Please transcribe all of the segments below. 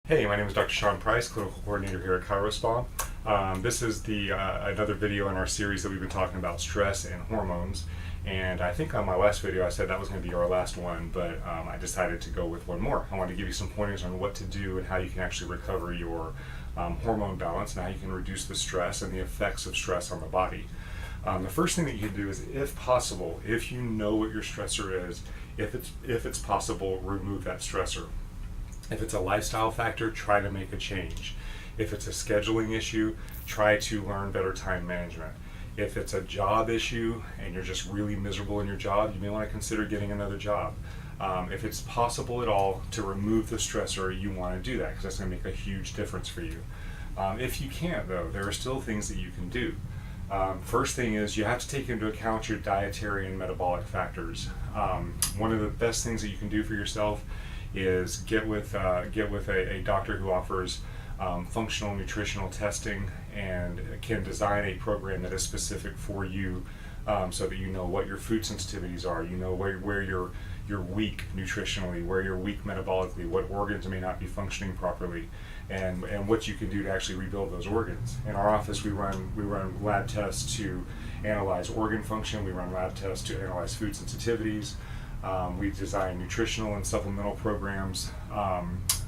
Hey, my name is Dr. Sean Price, Clinical Coordinator here at ChiroSpa. This is another video in our series that we've been talking about stress and hormones. And I think on my last video I said that was going to be our last one, but I decided to go with one more. I want to give you some pointers on what to do and how you can actually recover your hormone balance and how you can reduce the stress and the effects of stress on the body. The first thing that you can do is, if possible, if you know what your stressor is, if it's possible, remove that stressor. If it's a lifestyle factor, try to make a change. If it's a scheduling issue, try to learn better time management. If it's a job issue and you're just really miserable in your job, you may want to consider getting another job. If it's possible at all to remove the stressor, you want to do that because that's going to make a huge difference for you. If you can't, though, there are still things that you can do. First thing is you have to take into account your dietary and metabolic factors. One of the best things that you can do for yourself is get with a doctor who offers functional nutritional testing and can design a program that is specific for you, so that you know what your food sensitivities are, you know where you're weak nutritionally, where you're weak metabolically, what organs may not be functioning properly, and what you can do to actually rebuild those organs. In our office we run lab tests to analyze organ function, we run lab tests to analyze food sensitivities. We design nutritional and supplemental programs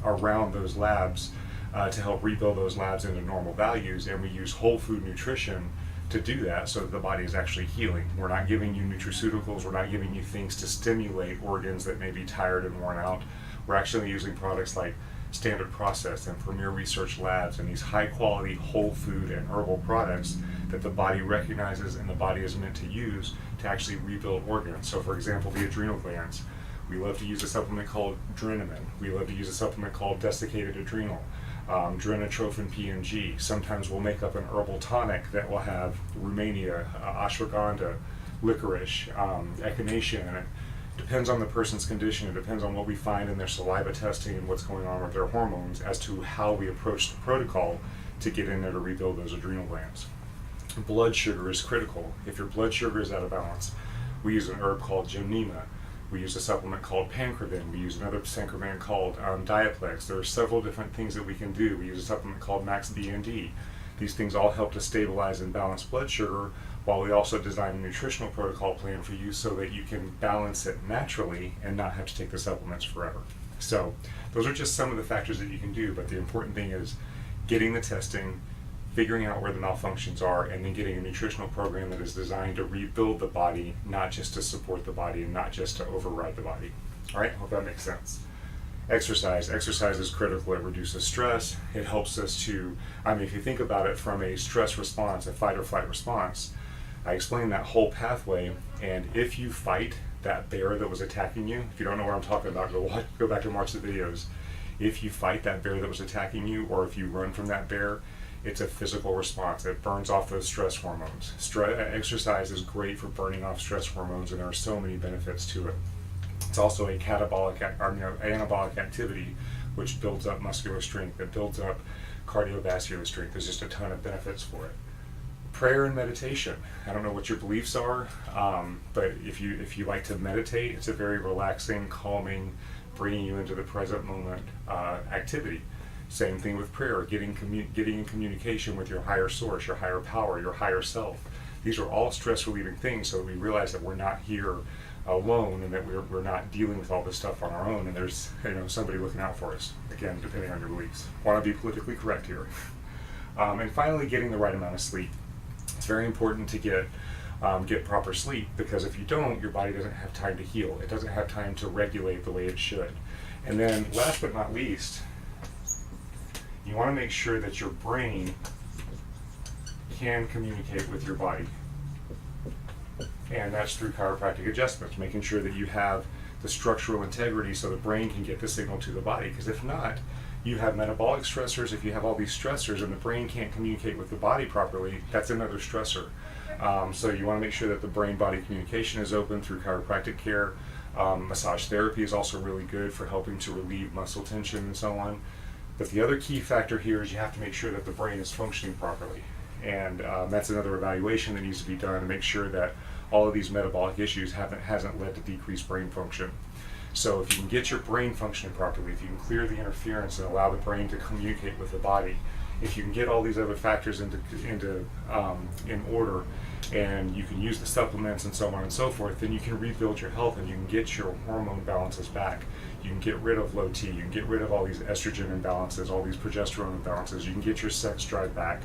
around those labs to help rebuild those labs into normal values, and we use whole food nutrition to do that so that the body is actually healing. We're not giving you nutraceuticals, we're not giving you things to stimulate organs that may be tired and worn out. We're actually using products like Standard Process and Premier Research Labs and these high quality whole food and herbal products that the body recognizes and the body is meant to use to actually rebuild organs. So for example, the adrenal glands, we love to use a supplement called Drenamin. We love to use a supplement called Desiccated Adrenal, Drenatrophin PNG. Sometimes we'll make up an herbal tonic that will have Rumania, ashwagandha, licorice, echinacea in it. Depends on the person's condition. It depends on what we find in their saliva testing and what's going on with their hormones as to how we approach the protocol to get in there to rebuild those adrenal glands. Blood sugar is critical. If your blood sugar is out of balance, we use an herb called Gymnema. We use a supplement called Pancrevan. We use another Pancrevan called Diaplex. There are several different things that we can do. We use a supplement called Max BND. These things all help to stabilize and balance blood sugar, while we also design a nutritional protocol plan for you so that you can balance it naturally and not have to take the supplements forever. So those are just some of the factors that you can do, but the important thing is getting the testing, figuring out where the malfunctions are, and then getting a nutritional program that is designed to rebuild the body, not just to support the body and not just to override the body. All right, hope that makes sense. Exercise is critical. It reduces stress. It helps us to, if you think about it from a stress response, a fight or flight response, I explained that whole pathway, and if you fight that bear that was attacking you, if you don't know what I'm talking about, go back and watch the videos. If you fight that bear that was attacking you, or if you run from that bear, it's a physical response. It burns off those stress hormones. Exercise is great for burning off stress hormones, and there are so many benefits to it. It's also a anabolic activity, which builds up muscular strength, it builds up cardiovascular strength. There's just a ton of benefits for it. Prayer and meditation. I don't know what your beliefs are, but if you like to meditate, it's a very relaxing, calming, bringing you into the present moment activity. Same thing with prayer, getting in communication with your higher source, your higher power, your higher self. These are all stress relieving things, so that we realize that we're not here alone and that we're not dealing with all this stuff on our own, and there's somebody looking out for us. Again, depending on your beliefs. Want to be politically correct here. And finally, getting the right amount of sleep. It's very important to get proper sleep, because if you don't, your body doesn't have time to heal. It doesn't have time to regulate the way it should. And then last but not least, you want to make sure that your brain can communicate with your body. And that's through chiropractic adjustments, making sure that you have the structural integrity so the brain can get the signal to the body. Because if not, you have metabolic stressors. If you have all these stressors and the brain can't communicate with the body properly, that's another stressor. So you want to make sure that the brain-body communication is open through chiropractic care. Massage therapy is also really good for helping to relieve muscle tension and so on. But the other key factor here is you have to make sure that the brain is functioning properly. And that's another evaluation that needs to be done to make sure that all of these metabolic issues hasn't led to decreased brain function. So if you can get your brain functioning properly, if you can clear the interference and allow the brain to communicate with the body, if you can get all these other factors in order, and you can use the supplements and so on and so forth, then you can rebuild your health and you can get your hormone balances back. You can get rid of low T, you can get rid of all these estrogen imbalances, all these progesterone imbalances, you can get your sex drive back,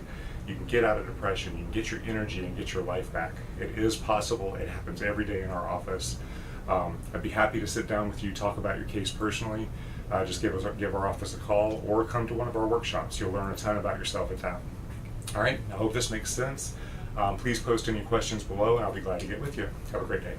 you can get out of depression, you can get your energy and get your life back. It is possible, it happens every day in our office. I'd be happy to sit down with you, talk about your case personally. Just give our office a call or come to one of our workshops. You'll learn a ton about yourself at that. All right, I hope this makes sense. Please post any questions below and I'll be glad to get with you. Have a great day.